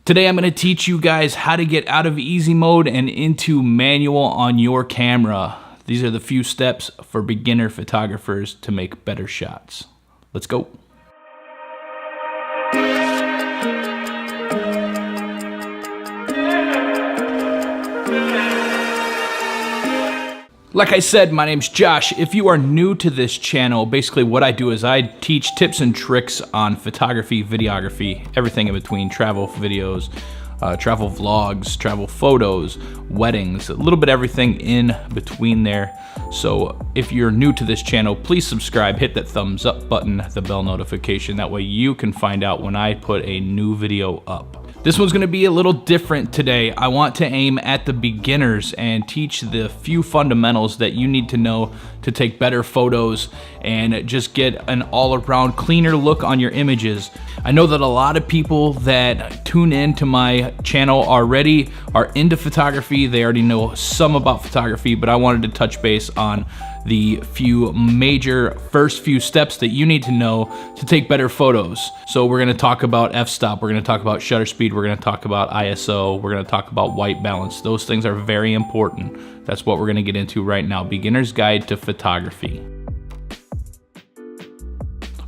Today I'm going to teach you guys how to get out of easy mode and into manual on your camera. These are the few steps for beginner photographers to make better shots. Let's go. Like I said, my name's Josh. If you are new to this channel, basically what I do is I teach tips and tricks on photography, videography, everything in between, travel videos, travel vlogs, travel photos, weddings, a little bit everything in between there. So if you're new to this channel, please subscribe, hit that thumbs up button, the bell notification. That way you can find out when I put a new video up. This one's gonna be a little different today. I want to aim at the beginners and teach the few fundamentals that you need to know to take better photos and just get an all-around cleaner look on your images. I know that a lot of people that tune in to my channel already are into photography. They already know some about photography, but I wanted to touch base on the first few steps that you need to know to take better photos. So we're gonna talk about f-stop, we're gonna talk about shutter speed, we're gonna talk about ISO, we're gonna talk about white balance. Those things are very important. That's what we're gonna get into right now. Beginner's Guide to Photography.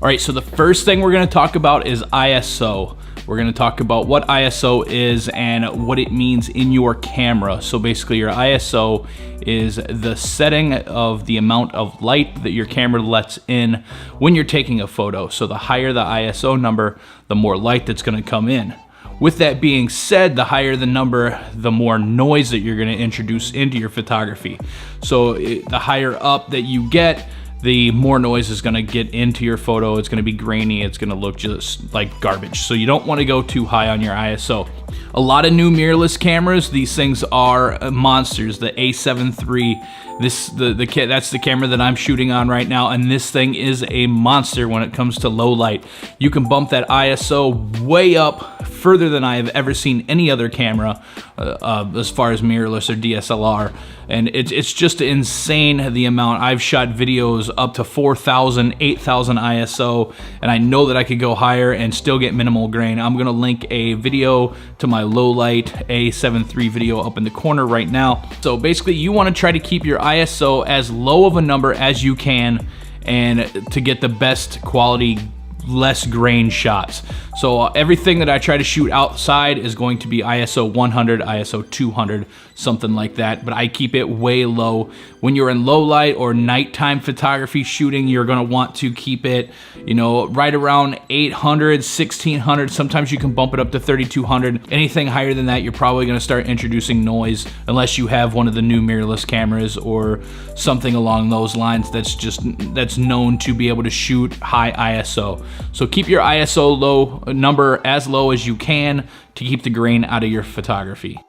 All right, so the first thing we're gonna talk about is ISO. We're gonna talk about what ISO is and what it means in your camera. So basically your ISO is the setting of the amount of light that your camera lets in when you're taking a photo. So the higher the ISO number, the more light that's gonna come in. With that being said, the higher the number, the more noise that you're gonna introduce into your photography. So the higher up that you get, the more noise is gonna get into your photo. It's gonna be grainy, it's gonna look just like garbage. So you don't wanna go too high on your ISO. A lot of new mirrorless cameras, these things are monsters. The A7 III, that's the camera that I'm shooting on right now, and this thing is a monster when it comes to low light. You can bump that ISO way up, further than I have ever seen any other camera as far as mirrorless or DSLR, and it's just insane the amount. I've shot videos up to 4,000, 8,000 ISO, and I know that I could go higher and still get minimal grain. I'm gonna link a video to my low light A7 III video up in the corner right now. So basically you wanna try to keep your ISO as low of a number as you can and to get the best quality, less grain shots. So everything that I try to shoot outside is going to be ISO 100, ISO 200, something like that, but I keep it way low. When you're in low light or nighttime photography shooting, you're gonna want to keep it, you know, right around 800, 1600. Sometimes you can bump it up to 3200. Anything higher than that, you're probably gonna start introducing noise unless you have one of the new mirrorless cameras or something along those lines that's known to be able to shoot high ISO. So keep your ISO number as low as you can to keep the grain out of your photography.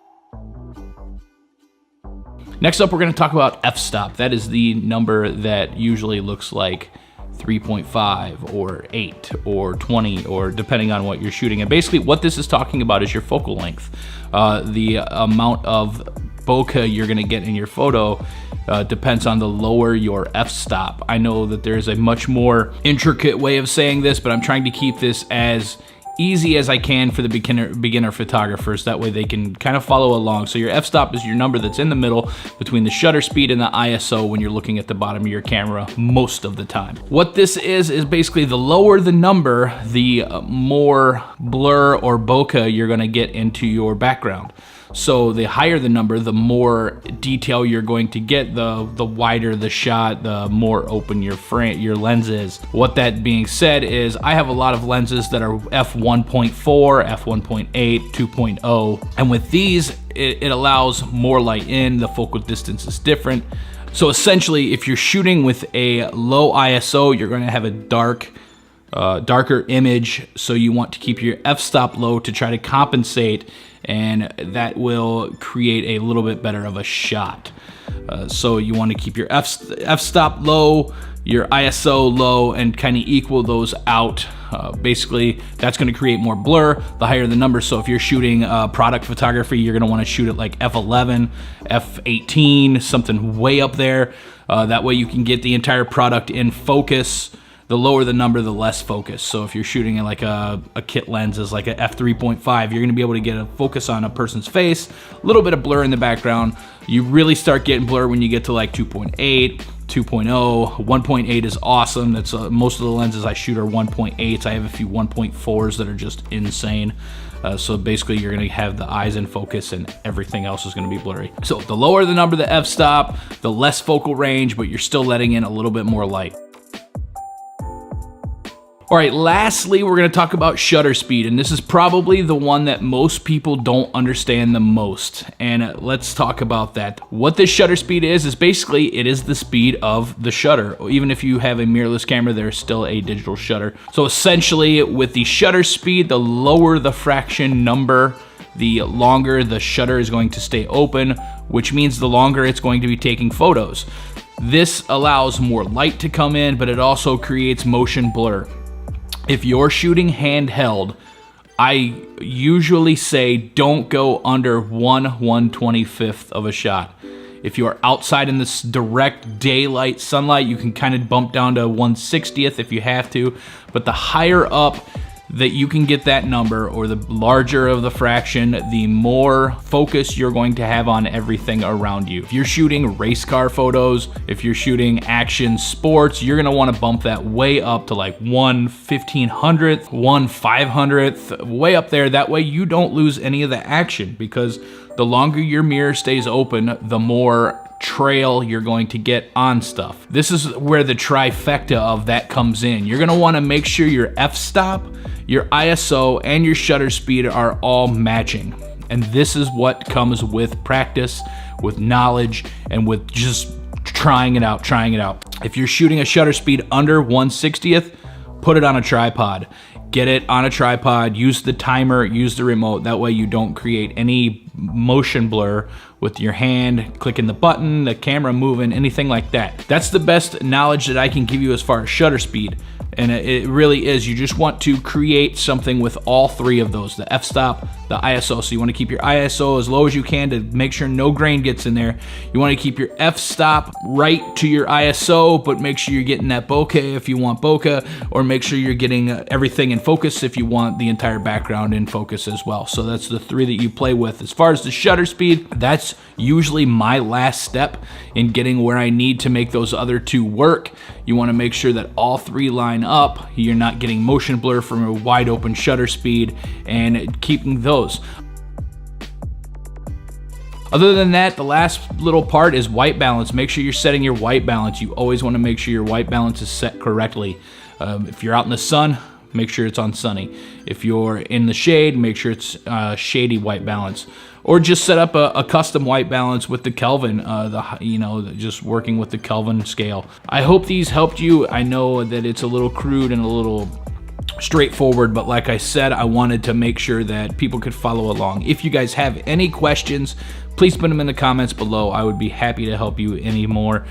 Next up, we're going to talk about f-stop. That is the number that usually looks like 3.5 or 8 or 20, or depending on what you're shooting. And basically what this is talking about is your focal length. The amount of bokeh you're going to get in your photo depends on the lower your f-stop. I know that there's a much more intricate way of saying this, but I'm trying to keep this as easy as I can for the beginner photographers. That way they can kind of follow along. So your f-stop is your number that's in the middle between the shutter speed and the ISO when you're looking at the bottom of your camera most of the time. What this is basically the lower the number, the more blur or bokeh you're gonna get into your background. So the higher the number, the more detail you're going to get, the wider the shot, the more open your lens is. What that being said is I have a lot of lenses that are f1.4, f1.8, 2.0, and with these, it allows more light in, the focal distance is different. So essentially, if you're shooting with a low ISO, you're gonna have a darker image, so you want to keep your f-stop low to try to compensate, and that will create a little bit better of a shot. So you want to keep your f-stop low, your ISO low, and kind of equal those out. Basically, that's going to create more blur the higher the number. So if you're shooting product photography, you're going to want to shoot it like f11, f18, something way up there. That way you can get the entire product in focus the lower the number, the less focus. So if you're shooting in like a kit lens is like a f3.5, you're gonna be able to get a focus on a person's face, a little bit of blur in the background. You really start getting blur when you get to like 2.8, 2.0, 1.8 is awesome. That's most of the lenses I shoot are 1.8s. I have a few 1.4s that are just insane. So basically you're gonna have the eyes in focus and everything else is gonna be blurry. So the lower the number, the f-stop, the less focal range, but you're still letting in a little bit more light. All right, lastly, we're gonna talk about shutter speed, and this is probably the one that most people don't understand the most. And let's talk about that. What this shutter speed is basically, it is the speed of the shutter. Even if you have a mirrorless camera, there's still a digital shutter. So essentially, with the shutter speed, the lower the fraction number, the longer the shutter is going to stay open, which means the longer it's going to be taking photos. This allows more light to come in, but it also creates motion blur. If you're shooting handheld, I usually say don't go under 1/125th of a shot. If you are outside in this direct daylight sunlight, you can kind of bump down to 1/60th if you have to, but the higher up that you can get that number, or the larger of the fraction, the more focus you're going to have on everything around you. If you're shooting race car photos, if you're shooting action sports, you're gonna wanna bump that way up to like 1/1500th, 1/500th, way up there. That way you don't lose any of the action, because the longer your mirror stays open, the more trail you're going to get on stuff. This is where the trifecta of that comes in. You're gonna wanna make sure your f-stop, your ISO, and your shutter speed are all matching. And this is what comes with practice, with knowledge, and with just trying it out. If you're shooting a shutter speed under 1/60th, put it on a tripod. Get it on a tripod, use the timer, use the remote. That way you don't create any motion blur with your hand clicking the button, the camera moving, anything like that. That's the best knowledge that I can give you as far as shutter speed. And it really is, you just want to create something with all three of those, the f-stop, the ISO. So you want to keep your ISO as low as you can to make sure no grain gets in there. You want to keep your f-stop right to your ISO, but make sure you're getting that bokeh if you want bokeh, or make sure you're getting everything in focus if you want the entire background in focus as well. So that's the three that you play with. As far as the shutter speed, that's usually my last step in getting where I need to make those other two work. You want to make sure that all three line up. You're not getting motion blur from a wide open shutter speed, and keeping those. Other than that, the last little part is white balance. Make sure you're setting your white balance. You always want to make sure your white balance is set correctly. If you're out in the sun, make sure it's on sunny. If you're in the shade, make sure it's shady white balance. Or just set up a custom white balance with the Kelvin, just working with the Kelvin scale. I hope these helped you. I know that it's a little crude and a little straightforward, but like I said, I wanted to make sure that people could follow along. If you guys have any questions, please put them in the comments below. I would be happy to help you any more.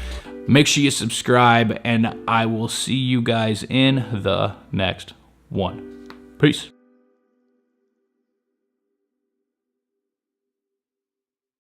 Make sure you subscribe, and I will see you guys in the next one. Peace.